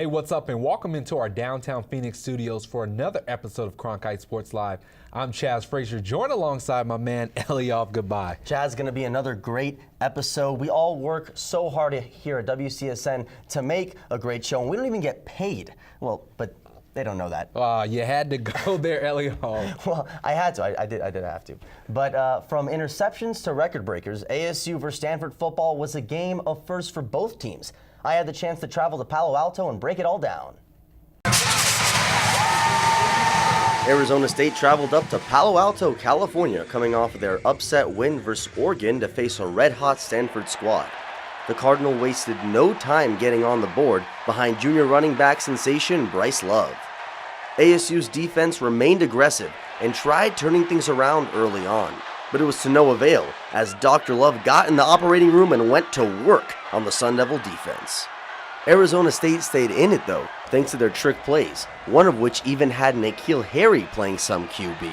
Hey, what's up, and welcome into our downtown Phoenix studios for another episode of Cronkite Sports Live. I'm Chaz Frazier, joined alongside my man Eliav. Goodbye. Chaz, going to be another great episode. We all work so hard here at WCSN to make a great show, and we don't even get paid. Well, but they don't know that. You had to go there, Eliav. Well, I had to. I did have to. But from interceptions to record breakers, ASU versus Stanford football was a game of firsts for both teams. I had the chance to travel to Palo Alto and break it all down. Arizona State traveled up to Palo Alto, California, coming off of their upset win versus Oregon to face a red-hot Stanford squad. The Cardinal wasted no time getting on the board behind junior running back sensation Bryce Love. ASU's defense remained aggressive and tried turning things around early on, but it was to no avail as Dr. Love got in the operating room and went to work on the Sun Devil defense. Arizona State stayed in it though, thanks to their trick plays, one of which even had N'Keal Harry playing some QB.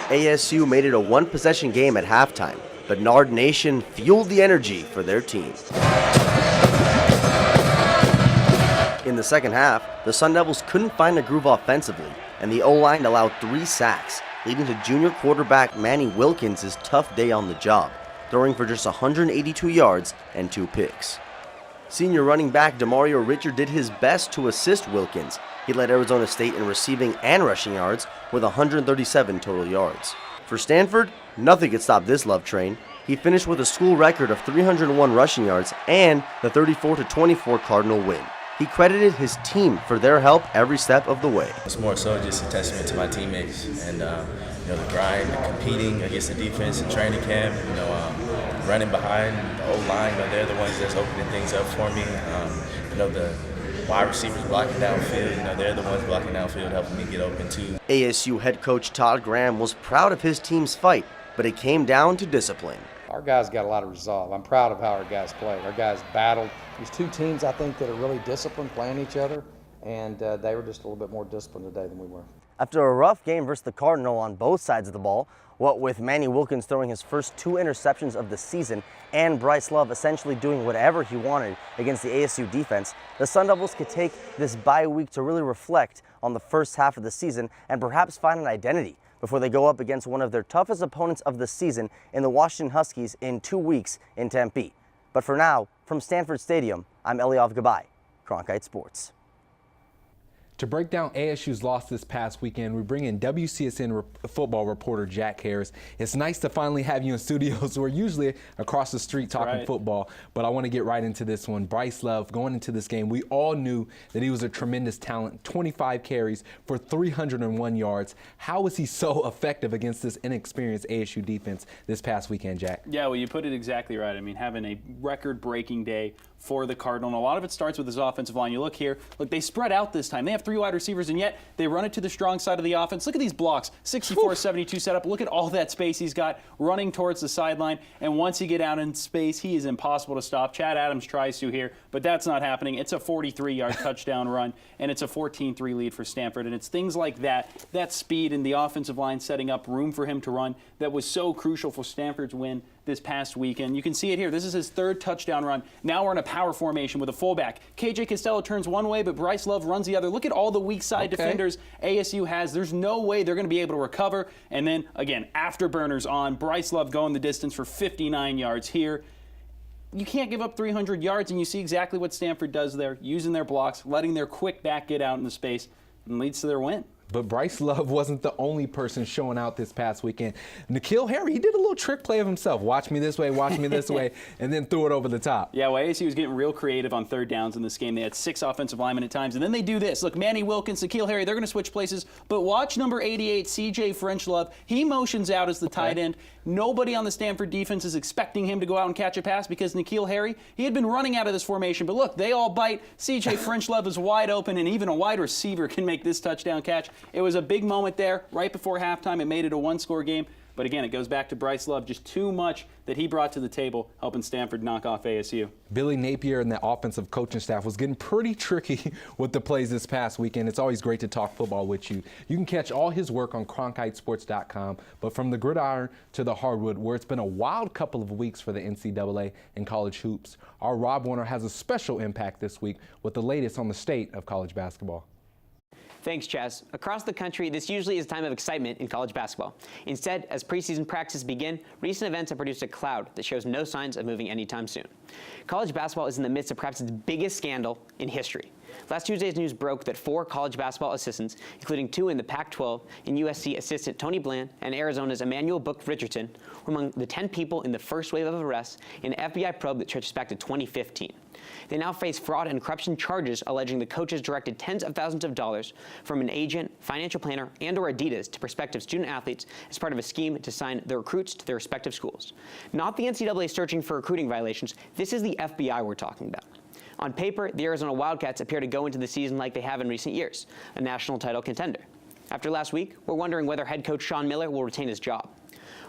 ASU made it a one-possession game at halftime, but Nard Nation fueled the energy for their team. In the second half, the Sun Devils couldn't find a groove offensively, and the O-line allowed 3 sacks, leading to junior quarterback Manny Wilkins' tough day on the job, throwing for just 182 yards and 2 picks. Senior running back Demario Richard did his best to assist Wilkins. He led Arizona State in receiving and rushing yards with 137 total yards. For Stanford, nothing could stop this Love train. He finished with a school record of 301 rushing yards and the 34-24 Cardinal win. He credited his team for their help every step of the way. It's more so just a testament to my teammates and the grind, the competing against the defense in training camp, running behind the O-line. They're the ones that's opening things up for me. The wide receivers blocking downfield, they're the ones blocking downfield, helping me get open too. ASU head coach Todd Graham was proud of his team's fight, but it came down to discipline. Our guys got a lot of resolve. I'm proud of how our guys played. Our guys battled. These two teams, I think, that are really disciplined, playing each other, and they were just a little bit more disciplined today than we were. After a rough game versus the Cardinal on both sides of the ball, what with Manny Wilkins throwing his first 2 interceptions of the season and Bryce Love essentially doing whatever he wanted against the ASU defense, the Sun Devils could take this bye week to really reflect on the first half of the season and perhaps find an identity before they go up against one of their toughest opponents of the season in the Washington Huskies in 2 weeks in Tempe. But for now, from Stanford Stadium, I'm Eliav Gaby, Cronkite Sports. To break down ASU's loss this past weekend, we bring in WCSN football reporter Jack Harris. It's nice to finally have you in studios. We're usually across the street talking football, but I want to get right into this one. Bryce Love, going into this game, we all knew that he was a tremendous talent, 25 carries for 301 yards. How was he so effective against this inexperienced ASU defense this past weekend, Jack? Yeah, well, you put it exactly right. I mean, having a record-breaking day for the Cardinal, and a lot of it starts with his offensive line. You look here, look, they spread out this time. They have 3 wide receivers, and yet they run it to the strong side of the offense. Look at these blocks, 64-72 setup. Look at all that space he's got running towards the sideline, and once he get out in space, he is impossible to stop. Chad Adams tries to here, but that's not happening. It's a 43-yard touchdown run, and it's a 14-3 lead for Stanford, and it's things like that speed and the offensive line setting up room for him to run that was so crucial for Stanford's win this past weekend. You can see it here. This is his 3rd touchdown run. Now we're in a power formation with a fullback. KJ Costello turns one way, but Bryce Love runs the other. Look at all the weak side defenders ASU has. There's no way they're going to be able to recover. And then, again, afterburners on. Bryce Love going the distance for 59 yards here. You can't give up 300 yards, and you see exactly what Stanford does there, using their blocks, letting their quick back get out in the space, and leads to their win. But Bryce Love wasn't the only person showing out this past weekend. N'Keal Harry, he did a little trick play of himself. Watch me this way, and then threw it over the top. Yeah, well, ASU was getting real creative on 3rd downs in this game. They had 6 offensive linemen at times, and then they do this. Look, Manny Wilkins, N'Keal Harry, they're going to switch places, but watch number 88, C.J. French-Love. He motions out as the tight end. Nobody on the Stanford defense is expecting him to go out and catch a pass because N'Keal Harry, he had been running out of this formation. But look, they all bite. C.J. French-Love is wide open, and even a wide receiver can make this touchdown catch. It was a big moment there right before halftime. It made it a 1-score game. But again, it goes back to Bryce Love, just too much that he brought to the table, helping Stanford knock off ASU. Billy Napier and the offensive coaching staff was getting pretty tricky with the plays this past weekend. It's always great to talk football with you. You can catch all his work on cronkitesports.com, but from the gridiron to the hardwood, where it's been a wild couple of weeks for the NCAA and college hoops, our Rob Warner has a special impact this week with the latest on the state of college basketball. Thanks, Chaz. Across the country, this usually is a time of excitement in college basketball. Instead, as preseason practices begin, recent events have produced a cloud that shows no signs of moving anytime soon. College basketball is in the midst of perhaps its biggest scandal in history. Last Tuesday's news broke that 4 college basketball assistants, including 2 in the Pac-12 and USC assistant Tony Bland and Arizona's Emmanuel Book Richardson, were among the 10 people in the first wave of arrests in an FBI probe that stretches back to 2015. They now face fraud and corruption charges alleging the coaches directed tens of thousands of dollars from an agent, financial planner, and/or Adidas to prospective student athletes as part of a scheme to sign the recruits to their respective schools. Not the NCAA searching for recruiting violations. This is the FBI we're talking about. On paper, the Arizona Wildcats appear to go into the season like they have in recent years, a national title contender. After last week, we're wondering whether head coach Sean Miller will retain his job.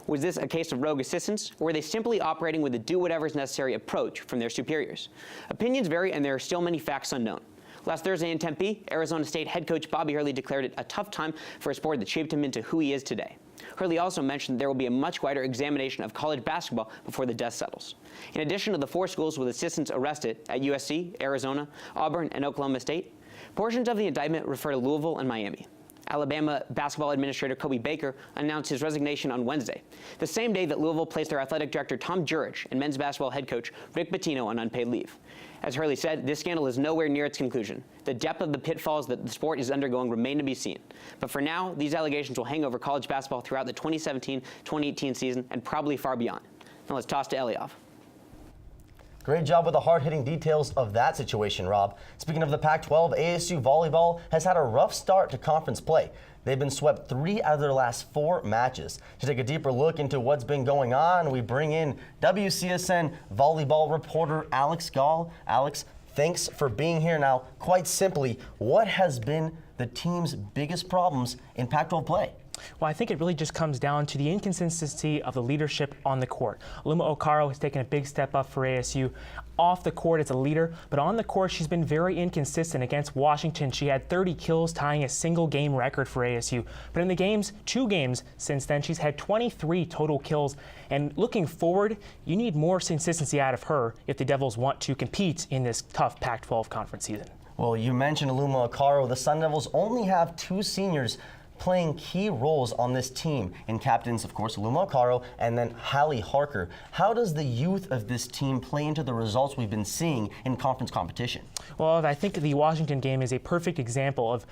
Was this a case of rogue assistants, or were they simply operating with a do-whatever's-necessary approach from their superiors? Opinions vary, and there are still many facts unknown. Last Thursday in Tempe, Arizona State head coach Bobby Hurley declared it a tough time for a sport that shaped him into who he is today. Hurley also mentioned there will be a much wider examination of college basketball before the dust settles. In addition to the 4 schools with assistants arrested at USC, Arizona, Auburn, and Oklahoma State, portions of the indictment refer to Louisville and Miami. Alabama basketball administrator Kobe Baker announced his resignation on Wednesday, the same day that Louisville placed their athletic director Tom Jurich and men's basketball head coach Rick Pitino on unpaid leave. As Hurley said, this scandal is nowhere near its conclusion. The depth of the pitfalls that the sport is undergoing remain to be seen. But for now, these allegations will hang over college basketball throughout the 2017-2018 season and probably far beyond. Now let's toss to Eliav. Great job with the hard-hitting details of that situation, Rob. Speaking of the Pac-12, ASU Volleyball has had a rough start to conference play. They've been swept 3 out of their last 4 matches. To take a deeper look into what's been going on, we bring in WCSN Volleyball reporter Alex Gaul. Alex, thanks for being here. Now, quite simply, what has been the team's biggest problems in Pac-12 play? Well, I think it really just comes down to the inconsistency of the leadership on the court. Aluma Okaro has taken a big step up for ASU. Off the court as a leader, but on the court she's been very inconsistent. Against Washington, she had 30 kills, tying a single game record for ASU. But in the games, 2 games since then, she's had 23 total kills. And looking forward, you need more consistency out of her if the Devils want to compete in this tough Pac-12 conference season. Well, you mentioned Aluma Okaro. The Sun Devils only have 2 seniors playing key roles on this team, in captains, of course, Aluma Okaro and then Hallie Harker. How does the youth of this team play into the results we've been seeing in conference competition? Well, I think the Washington game is a perfect example of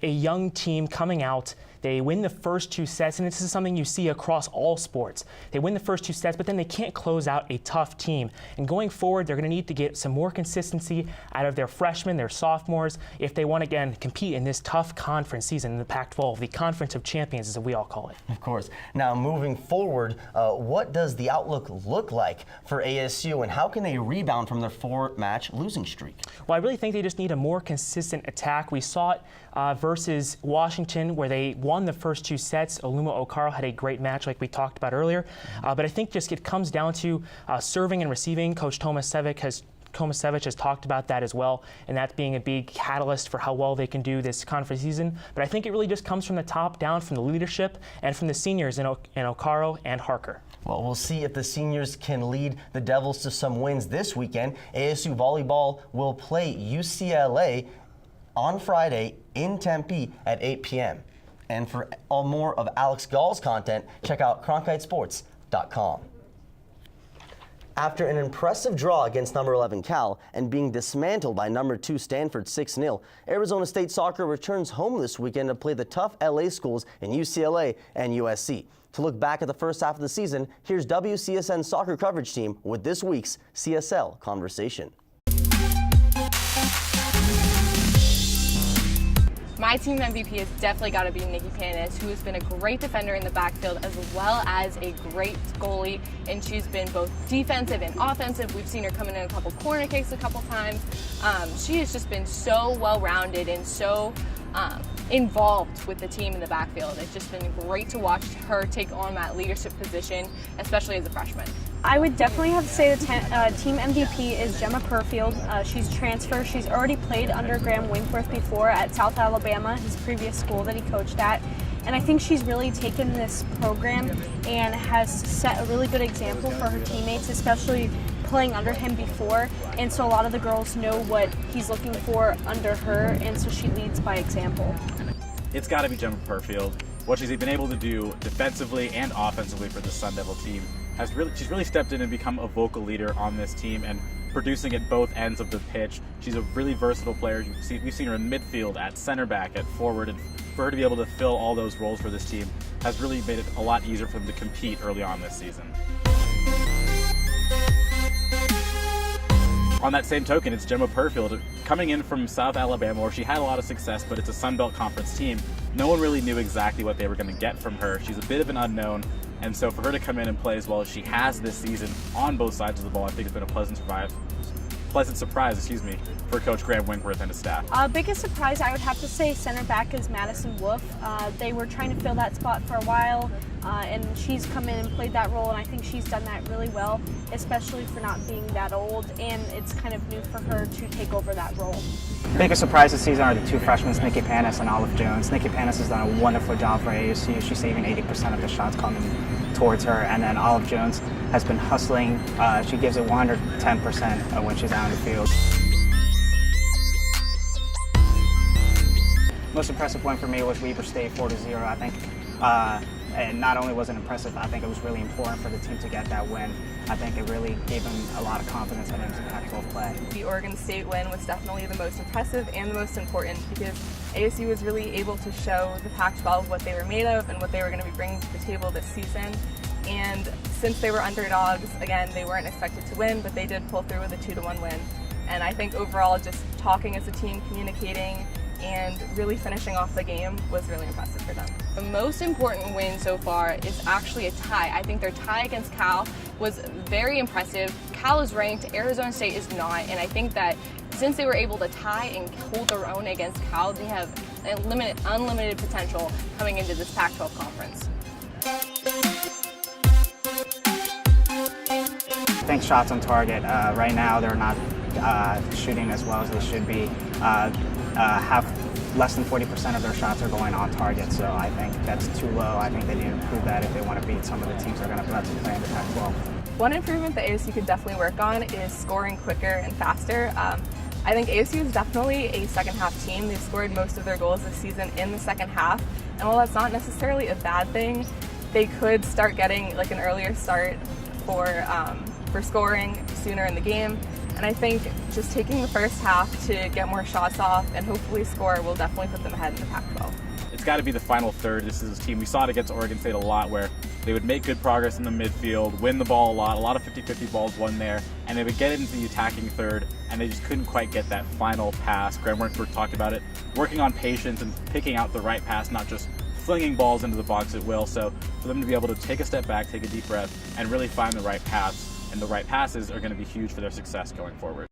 a young team coming out. They win the first 2 sets, and this is something you see across all sports. They win the first 2 sets, but then they can't close out a tough team. And going forward, they're going to need to get some more consistency out of their freshmen, their sophomores, if they want to, again, compete in this tough conference season in the Pac-12, the Conference of Champions, as we all call it. Of course. Now, moving forward, what does the outlook look like for ASU, and how can they rebound from their 4-match losing streak? Well, I really think they just need a more consistent attack. We saw it versus Washington, where they won the first 2 sets. Aluma Okaro had a great match like we talked about earlier. But I think just it comes down to serving and receiving. Coach Tomasevich has talked about that as well, and that being a big catalyst for how well they can do this conference season. But I think it really just comes from the top down, from the leadership and from the seniors in Okaro and Harker. Well, we'll see if the seniors can lead the Devils to some wins this weekend. ASU Volleyball will play UCLA on Friday in Tempe at 8 p.m. And for all more of Alex Gaul's content, check out cronkitesports.com. After an impressive draw against number 11 Cal and being dismantled by number 2 Stanford 6-0, Arizona State soccer returns home this weekend to play the tough LA schools in UCLA and USC. To look back at the first half of the season, here's WCSN soccer coverage team with this week's CSL Conversation. My team MVP has definitely got to be Nikki Panis, who has been a great defender in the backfield as well as a great goalie, and she's been both defensive and offensive. We've seen her coming in a couple corner kicks a couple times. She has just been so well-rounded and so involved with the team in the backfield. It's just been great to watch her take on that leadership position, especially as a freshman. I would definitely have to say the team MVP is Gemma Perfield. She's transfer. She's already played under Graham Winkworth before at South Alabama, his previous school that he coached at. And I think she's really taken this program and has set a really good example for her teammates, especially playing under him before. And so a lot of the girls know what he's looking for under her, and so she leads by example. It's got to be Gemma Perfield. What she's been able to do defensively and offensively for the Sun Devil team she's really stepped in and become a vocal leader on this team and producing at both ends of the pitch. She's a really versatile player. We've seen her in midfield, at center back, at forward, and for her to be able to fill all those roles for this team has really made it a lot easier for them to compete early on this season. On that same token, it's Gemma Perfield coming in from South Alabama, where she had a lot of success, but it's a Sun Belt Conference team. No one really knew exactly what they were going to get from her. She's a bit of an unknown, and so for her to come in and play as well as she has this season on both sides of the ball, I think it's been a pleasant surprise, for Coach Graham Winkworth and his staff. Biggest surprise, I would have to say center back is Madison Wolf. They were trying to fill that spot for a while, and she's come in and played that role, and I think she's done that really well, especially for not being that old, and it's kind of new for her to take over that role. Biggest surprise this season are the two freshmen, Nikki Panis and Olive Jones. Nikki Panis has done a wonderful job for ASU. She's saving 80% of the shots coming towards her, and then Olive Jones has been hustling. She gives it 110% when she's out in the field. Most impressive win for me was Weber State 4-0. I think, and not only was it impressive, I think it was really important for the team to get that win. I think it really gave them a lot of confidence heading into Pac-12 play. The Oregon State win was definitely the most impressive and the most important because ASU was really able to show the Pac-12 what they were made of and what they were going to be bringing to the table this season. And since they were underdogs, again, they weren't expected to win, but they did pull through with a 2-1 win. And I think overall, just talking as a team, communicating, and really finishing off the game was really impressive for them. The most important win so far is actually a tie. I think their tie against Cal was very impressive. Cal is ranked, Arizona State is not, and I think that since they were able to tie and hold their own against Cal, they have unlimited potential coming into this Pac-12 conference. I think shots on target, right now they're not shooting as well as they should be. Have less than 40% of their shots are going on target, so I think that's too low. I think they need to improve that if they want to beat some of the teams that are going to play in the Pac-12. One improvement that ASU could definitely work on is scoring quicker and faster. I think ASU is definitely a second half team. They've scored most of their goals this season in the second half, and while that's not necessarily a bad thing, they could start getting like an earlier start for scoring sooner in the game. And I think just taking the first half to get more shots off and hopefully score will definitely put them ahead in the Pac-12. It's got to be the final third. This is a team, we saw it against Oregon State a lot, where they would make good progress in the midfield, win the ball a lot of 50-50 balls won there, and they would get into the attacking third, and they just couldn't quite get that final pass. Graham Winkworth talked about it, working on patience and picking out the right pass, not just flinging balls into the box at will. So for them to be able to take a step back, take a deep breath, and really find the right pass, and the right passes are going to be huge for their success going forward.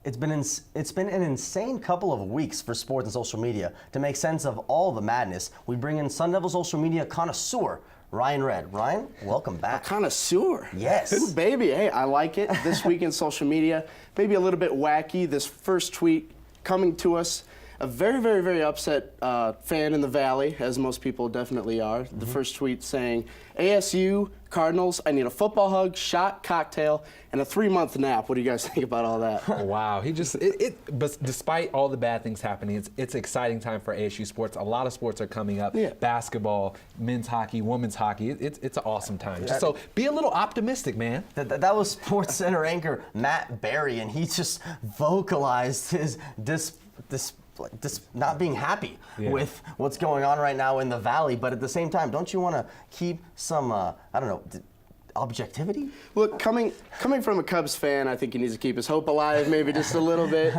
It's been an insane couple of weeks for sports and social media. To make sense of all the madness, we bring in Sun Devil social media connoisseur, Ryan Red. Ryan, welcome back. A connoisseur? Yes. Ooh, baby, hey, I like it. This week in social media, maybe a little bit wacky. This first tweet coming to us, a very, very, very upset fan in the Valley, as most people definitely are. The first tweet saying, ASU, Cardinals, I need a football hug, shot, cocktail, and a 3-month nap. What do you guys think about all that? Wow. But despite all the bad things happening, it's an exciting time for ASU sports. A lot of sports are coming up. Yeah. Basketball, men's hockey, women's hockey. It's an awesome time. So be a little optimistic, man. That was Sports Center anchor Matt Berry, and he just vocalized his not being happy with what's going on right now in the Valley, but at the same time, don't you want to keep some, objectivity? Look, coming from a Cubs fan, I think he needs to keep his hope alive, maybe just a little bit,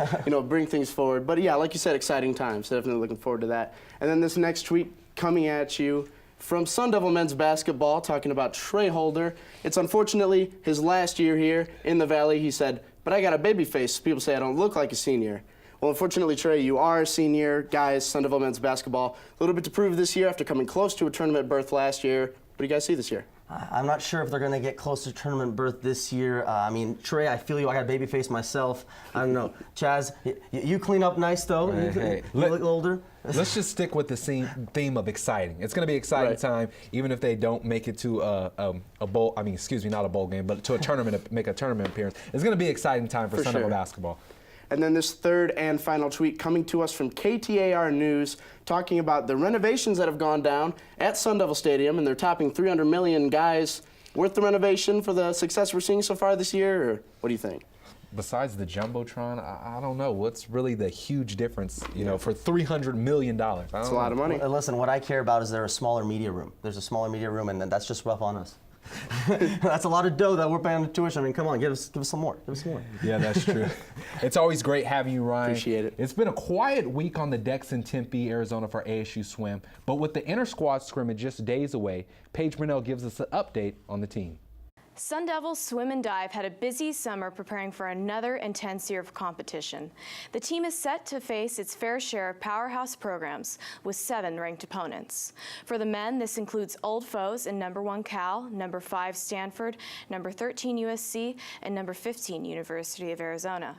bring things forward. But yeah, like you said, exciting times. Definitely looking forward to that. And then this next tweet coming at you from Sun Devil men's basketball, talking about Trey Holder. It's unfortunately his last year here in the Valley. He said, but I got a baby face. People say I don't look like a senior. Well, unfortunately, Trey, you are a senior. Guys, Sun Devil men's basketball, a little bit to prove this year after coming close to a tournament berth last year. What do you guys see this year? I'm not sure if they're going to get close to tournament berth this year. I mean, Trey, I feel you. I got a baby face myself. I don't know. Chaz, you clean up nice, though. Hey. You look older. Let's just stick with the theme of exciting. It's going to be an exciting time, even if they don't make it to a bowl. I mean, excuse me, not a bowl game, but to a tournament, make a tournament appearance. It's going to be an exciting time for Sun Devil basketball. And then this third and final tweet coming to us from KTAR News, talking about the renovations that have gone down at Sun Devil Stadium, and they're topping 300 million. Guys, worth the renovation for the success we're seeing so far this year, or what do you think? Besides the Jumbotron, I don't know. What's really the huge difference, you know, for $300 million? That's a lot of money. Well, listen, what I care about is there's a smaller media room. There's a smaller media room, and that's just rough on us. That's a lot of dough that we're paying on tuition. I mean, come on, give us some more. Give us some more. Yeah, that's true. It's always great having you, Ryan. Appreciate it. It's been a quiet week on the decks in Tempe, Arizona for ASU swim, but with the inter-squad scrimmage just days away, Paige Brunell gives us an update on the team. Sun Devils Swim and Dive had a busy summer preparing for another intense year of competition. The team is set to face its fair share of powerhouse programs with 7 ranked opponents. For the men, this includes old foes in number 1 Cal, number 5 Stanford, number 13 USC, and number 15 University of Arizona.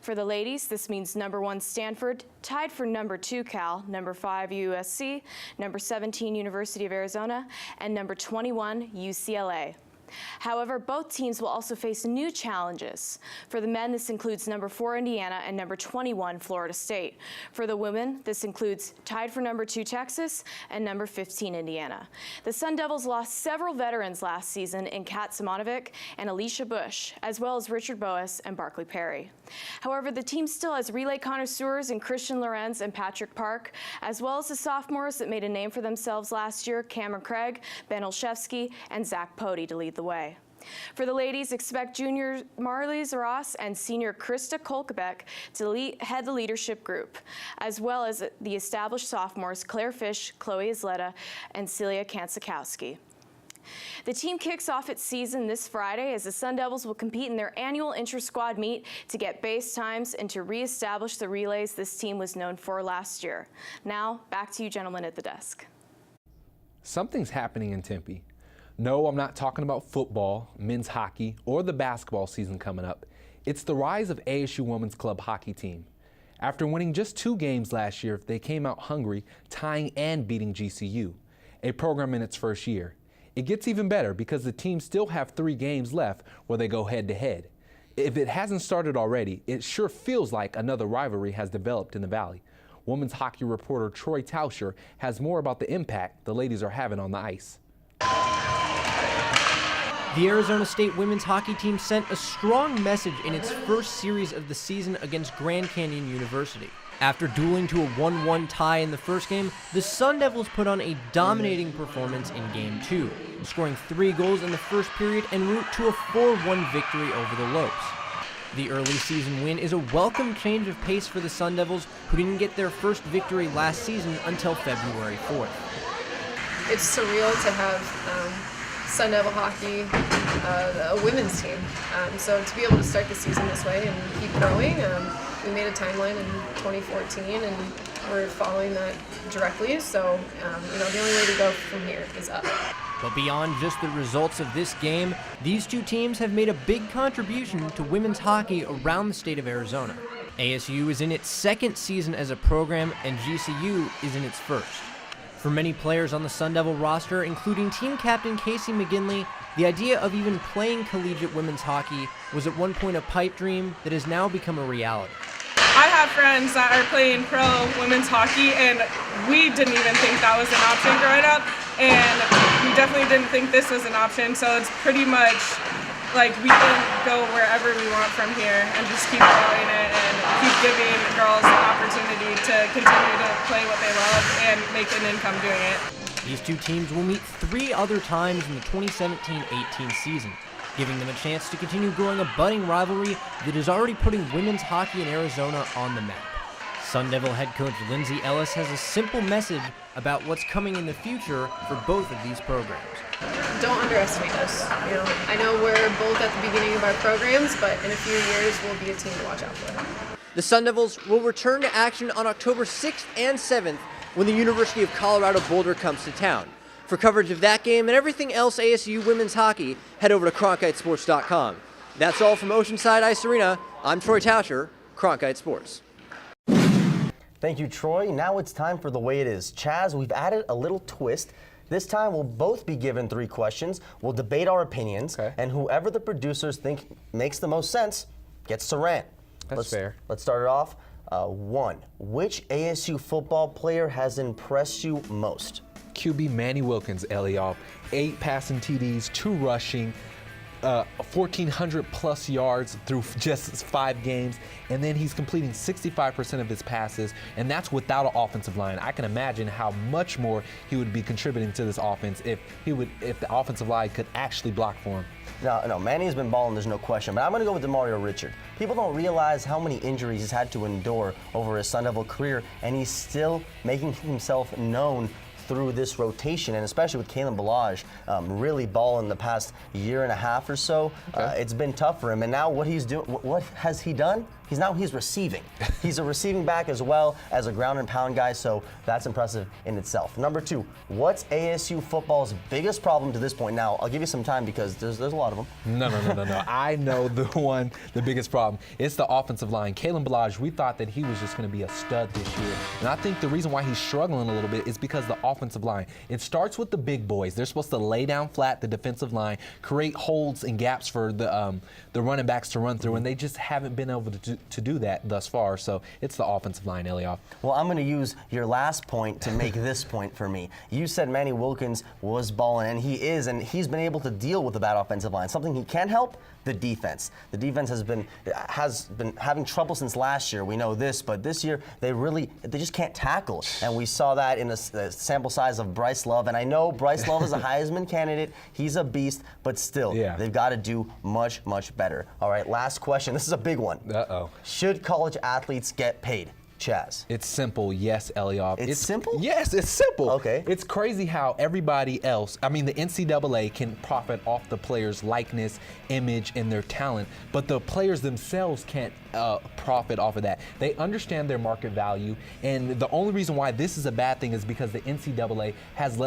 For the ladies, this means number 1 Stanford, tied for number 2 Cal, number 5 USC, number 17 University of Arizona, and number 21 UCLA. However, both teams will also face new challenges. For the men, this includes number 4 Indiana and number 21 Florida State. For the women, this includes tied for number 2 Texas and number 15 Indiana. The Sun Devils lost several veterans last season in Kat Simonovic and Alicia Bush, as well as Richard Boas and Barkley Perry. However, the team still has relay connoisseurs in Christian Lorenz and Patrick Park, as well as the sophomores that made a name for themselves last year, Cameron Craig, Ben Olszewski, and Zach Pody to lead the way. For the ladies, expect junior Marlies Ross and senior Krista Kolkebeck to head the leadership group, as well as the established sophomores Claire Fish, Chloe Isleta, and Celia Kansikowski. The team kicks off its season this Friday as the Sun Devils will compete in their annual inter-squad meet to get base times and to reestablish the relays this team was known for last year. Now, back to you gentlemen at the desk. Something's happening in Tempe. No, I'm not talking about football, men's hockey, or the basketball season coming up. It's the rise of ASU Women's Club hockey team. After winning just 2 games last year, they came out hungry, tying and beating GCU, a program in its first year. It gets even better because the team still have 3 games left where they go head-to-head. If it hasn't started already, it sure feels like another rivalry has developed in the Valley. Women's hockey reporter Troy Tauscher has more about the impact the ladies are having on the ice. The Arizona State women's hockey team sent a strong message in its first series of the season against Grand Canyon University. After dueling to a 1-1 tie in the first game, the Sun Devils put on a dominating performance in Game 2, scoring 3 goals in the first period en route to a 4-1 victory over the Lopes. The early season win is a welcome change of pace for the Sun Devils, who didn't get their first victory last season until February 4th. It's surreal to have Sun Devil hockey, a women's team. So to be able to start the season this way and keep growing, we made a timeline in 2014 and we're following that directly. So, the only way to go from here is up. But beyond just the results of this game, these 2 teams have made a big contribution to women's hockey around the state of Arizona. ASU is in its 2nd season as a program and GCU is in its 1st. For many players on the Sun Devil roster, including team captain Casey McGinley, the idea of even playing collegiate women's hockey was at one point a pipe dream that has now become a reality. I have friends that are playing pro women's hockey, and we didn't even think that was an option growing up, and we definitely didn't think this was an option, so it's pretty much like we can go wherever we want from here and just keep growing it and keep giving girls an opportunity to continue to play what they love and make an income doing it. These 2 teams will meet 3 other times in the 2017-18 season, giving them a chance to continue growing a budding rivalry that is already putting women's hockey in Arizona on the map. Sun Devil head coach Lindsay Ellis has a simple message about what's coming in the future for both of these programs. Don't underestimate us. I know we're both at the beginning of our programs, but in a few years we'll be a team to watch out for. The Sun Devils will return to action on October 6th and 7th when the University of Colorado Boulder comes to town. For coverage of that game and everything else ASU women's hockey, head over to CronkiteSports.com. That's all from Oceanside Ice Arena. I'm Troy Tauscher, Cronkite Sports. Thank you, Troy. Now it's time for The Way It Is. Chaz, we've added a little twist. This time we'll both be given 3 questions. We'll debate our opinions, and whoever the producers think makes the most sense gets to rant. That's fair. Let's start it off. 1. Which ASU football player has impressed you most? QB Manny Wilkins, Eliav. 8 passing TDs, 2 rushing, 1,400 plus yards through just 5 games, and then he's completing 65% of his passes, and that's without an offensive line. I can imagine how much more he would be contributing to this offense if the offensive line could actually block for him. No, Manny's been balling, there's no question, but I'm going to go with DeMario Richard. People don't realize how many injuries he's had to endure over his Sun Devil career, and he's still making himself known through this rotation, and especially with Kalen Balaj really balling the past year and a half or so. It's been tough for him, and now what he's doing, what has he done? He's receiving. He's a receiving back as well as a ground and pound guy, so that's impressive in itself. Number 2, what's ASU football's biggest problem to this point? Now, I'll give you some time because there's a lot of them. No. I know the biggest problem. It's the offensive line. Kalen Balaj, we thought that he was just going to be a stud this year, and I think the reason why he's struggling a little bit is because the offensive line. It starts with the big boys. They're supposed to lay down flat the defensive line, create holes and gaps for the running backs to run through, and they just haven't been able to do that thus far. So it's the offensive line, Eliav. Well, I'm going to use your last point to make this point for me. You said Manny Wilkins was balling, and he is, and he's been able to deal with a bad offensive line. Something he can help, the defense. The defense has been having trouble since last year. We know this, but this year they just can't tackle, and we saw that in the sample size of Bryce Love. And I know Bryce Love is a Heisman candidate. He's a beast, but still, they've got to do much better. All right, last question. This is a big one. Should college athletes get paid? Chaz. It's simple, yes, Eliav. It's simple? Yes, it's simple. Okay. It's crazy how everybody else, the NCAA can profit off the players' likeness, image, and their talent, but the players themselves can't profit off of that. They understand their market value, and the only reason why this is a bad thing is because the NCAA has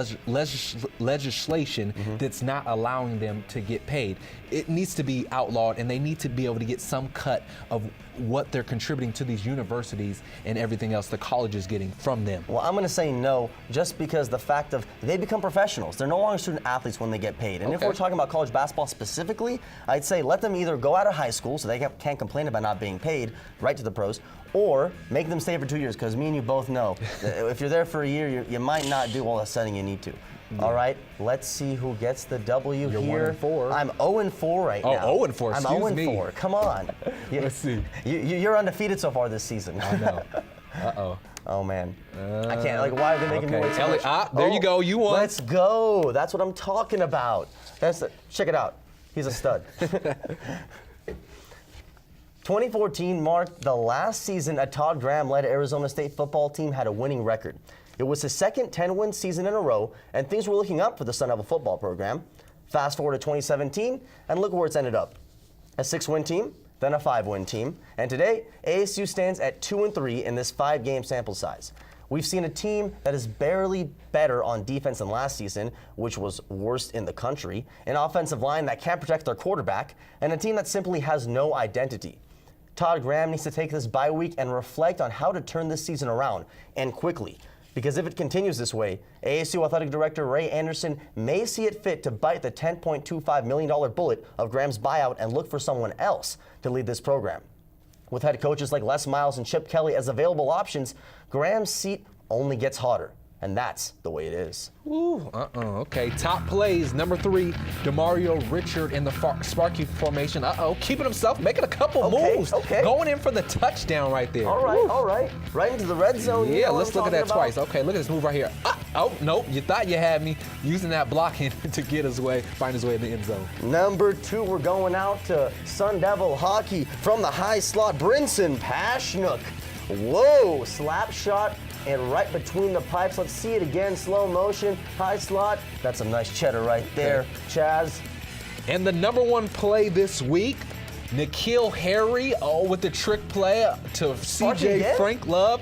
legislation that's not allowing them to get paid. It needs to be outlawed, and they need to be able to get some cut of what they're contributing to these universities and everything else the college is getting from them. Well, I'm going to say no, just because the fact of they become professionals. They're no longer student athletes when they get paid. And if we're talking about college basketball specifically, I'd say let them either go out of high school so they can't complain about not being paid right to the pros, or make them stay for 2 years, because me and you both know if you're there for a year, you might not do all the studying you need to. All right, let's see who gets the W You're here. 1-4. I'm 0-4 right now. 0-4, I'm excuse 0-4. me. Come on. Let's see. You're undefeated so far this season. I know. Uh-oh. Oh, man. I can't. Why are they making me wait so much? There you go. You won. Let's go. That's what I'm talking about. Check it out. He's a stud. 2014 marked the last season a Todd Graham-led Arizona State football team had a winning record. It was his second 10-win season in a row, and things were looking up for the Sun Devil football program. Fast forward to 2017, and look where it's ended up. A 6-win team, then a 5-win team, and today, ASU stands at 2-3 in this 5-game sample size. We've seen a team that is barely better on defense than last season, which was worst in the country, an offensive line that can't protect their quarterback, and a team that simply has no identity. Todd Graham needs to take this bye week and reflect on how to turn this season around, and quickly. Because if it continues this way, ASU Athletic Director Ray Anderson may see it fit to bite the $10.25 million bullet of Graham's buyout and look for someone else to lead this program. With head coaches like Les Miles and Chip Kelly as available options, Graham's seat only gets hotter. And that's the way it is. Ooh, okay. Top plays, number 3, DeMario Richard in the Sparky formation. Keeping himself, making a couple moves. Going in for the touchdown right there. All right. Right into the red zone. Yeah, let's look at that twice. Okay, look at this move right here. Oh, nope, you thought you had me. Using that blocking to find his way in the end zone. Number 2, we're going out to Sun Devil hockey from the high slot, Brinson Pashnook. Whoa, slap shot. And right between the pipes, let's see it again, slow motion, high slot. That's some nice cheddar right there, Chaz. And the number 1 play this week, N'Keal Harry, with the trick play to CJ Frank Love.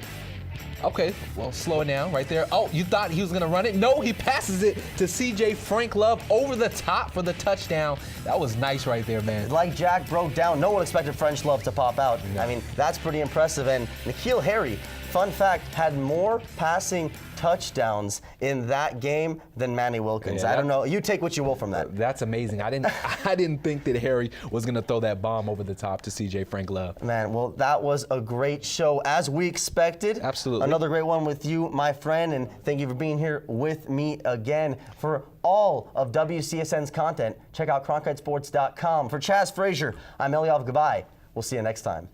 Okay, well, slow it down right there. Oh, you thought he was going to run it? No, he passes it to CJ Frank Love over the top for the touchdown. That was nice right there, man. Like Jack broke down, no one expected French Love to pop out. I mean, that's pretty impressive. And N'Keal Harry, fun fact, had more passing touchdowns in that game than Manny Wilkins. Yeah, I don't know. You take what you will from that. That's amazing. I didn't think that Harry was going to throw that bomb over the top to CJ Frank Love. Man, well, that was a great show, as we expected. Absolutely. Another great one with you, my friend, and thank you for being here with me again. For all of WCSN's content, check out CronkiteSports.com. For Chaz, Frazier, I'm Eliav. Gaby. We'll see you next time.